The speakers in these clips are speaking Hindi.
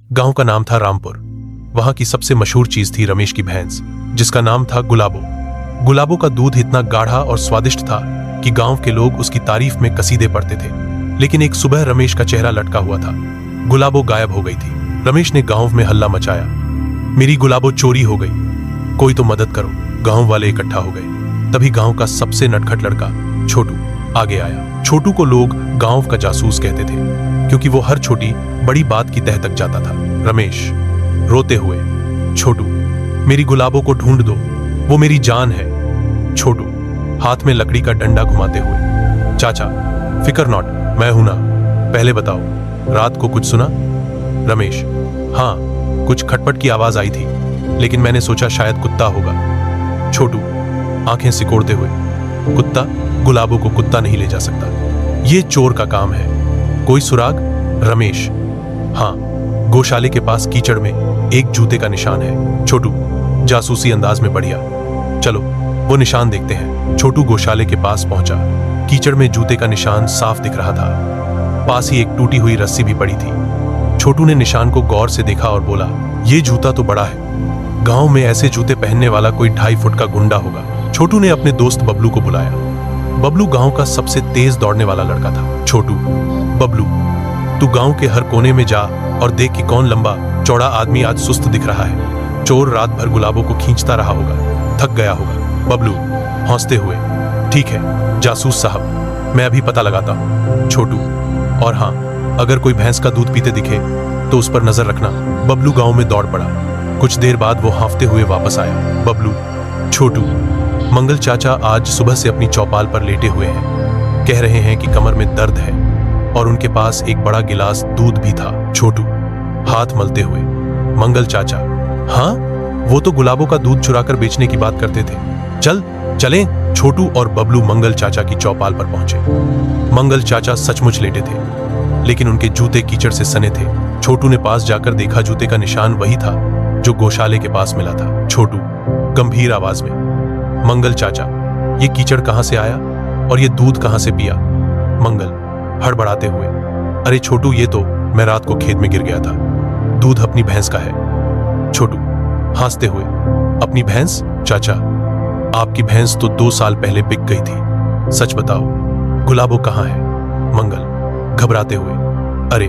गांव का नाम था रामपुर। वहां की सबसे मशहूर चीज थी रमेश की भैंस, जिसका नाम था गुलाबो। गुलाबो का दूध इतना गाढ़ा और स्वादिष्ट था कि गांव के लोग उसकी तारीफ में कसीदे पढ़ते थे। लेकिन एक सुबह रमेश का चेहरा लटका हुआ था। गुलाबो गायब हो गई थी। रमेश ने गांव में हल्ला मचाया, मेरी गुलाबो चोरी हो गई, कोई तो मदद करो। गांव वाले इकट्ठा हो गए। तभी गांव का सबसे नटखट लड़का छोटू आगे आया। छोटू को लोग गांव का जासूस कहते थे, क्योंकि वो हर छोटी बड़ी बात की तह तक जाता था। रमेश रोते हुए, छोटू मेरी गुलाबो को ढूंढ दो, वो मेरी जान है। छोटू हाथ में लकड़ी का डंडा घुमाते हुए, चाचा फिकर नॉट, मैं हूं ना, पहले बताओ रात को कुछ सुना? रमेश हाँ, कुछ खटपट की आवाज आई थी, लेकिन मैंने सोचा शायद कुत्ता होगा। छोटू आंखें सिकोड़ते हुए, कुत्ता? गुलाबो को कुत्ता नहीं ले जा सकता, ये चोर का काम है। कोई सुराग? रमेश हाँ, गौशाले के पास कीचड़ में एक जूते का निशान है। छोटू जासूसी अंदाज में बढ़िया, चलो वो निशान देखते हैं। छोटू गौशाले के पास पहुंचा। कीचड़ में जूते का निशान साफ दिख रहा था। पास ही एक टूटी हुई रस्सी भी पड़ी थी। छोटू ने निशान को गौर से देखा और बोला, ये जूता तो बड़ा है, गांव में ऐसे जूते पहनने वाला कोई 2.5 फुट का गुंडा होगा। छोटू ने अपने दोस्त बबलू को बुलाया। बबलू गांव का सबसे तेज दौड़ने वाला लड़का था। छोटू, बबलू तू गांव के हर कोने में जा और देख कि कौन लंबा चौड़ा आदमी आज सुस्त दिख रहा है। चोर रात भर गुलाबों को खींचता रहा होगा, थक गया होगा। बबलू हंसते हुए, ठीक है जासूस साहब, मैं अभी पता लगाता हूं। छोटू, और हाँ, अगर कोई भैंस का दूध पीते दिखे तो उस पर नजर रखना। बबलू गांव में दौड़ पड़ा। कुछ देर बाद वो हांफते हुए वापस आया। बबलू, छोटू, मंगल चाचा आज सुबह से अपनी चौपाल पर लेटे हुए हैं, कह रहे हैं कि कमर में दर्द है और उनके पास एक बड़ा गिलास दूध भी था। छोटू हाथ मलते हुए, मंगल चाचा? हाँ, वो तो गुलाबों का दूध चुराकर बेचने की बात करते थे, चलें। छोटू और बबलू मंगल चाचा की चौपाल पर पहुंचे। मंगल चाचा सचमुच लेटे थे, लेकिन उनके जूते कीचड़ से सने थे। छोटू ने पास जाकर देखा, जूते का निशान वही था जो गौशाले के पास मिला था। छोटू गंभीर आवाज में, मंगल चाचा, ये कीचड़ कहां से आया और ये दूध कहां से पिया? मंगल हड़बड़ाते हुए, अरे छोटू, ये तो मैं रात को खेत में गिर गया था, दूध अपनी भैंस का है। छोटू हंसते हुए, अपनी भैंस? चाचा, आपकी भैंस तो 2 साल पहले बिक गई थी, सच बताओ गुलाबो कहां है? मंगल घबराते हुए, अरे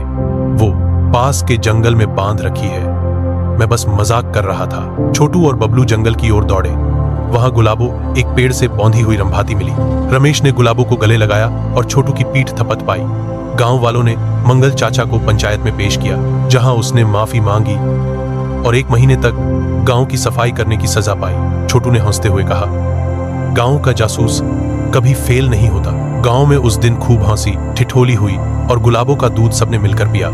वो पास के जंगल में बांध रखी है, मैं बस मजाक कर रहा था। छोटू और बबलू जंगल की ओर दौड़े। वहां गुलाबो एक पेड़ से बौंधी हुई रंभाती मिली। रमेश ने गुलाबो को गले लगाया और छोटू की पीठ थपथ पाई। गांव वालों ने मंगल चाचा को पंचायत में पेश किया, जहां उसने माफी मांगी और 1 महीने तक गांव की सफाई करने की सजा पाई। छोटू ने हंसते हुए कहा, गांव का जासूस कभी फेल नहीं होता। गांव में उस दिन खूब हंसी ठिठोली हुई और गुलाबों का दूध सबने मिलकर पिया।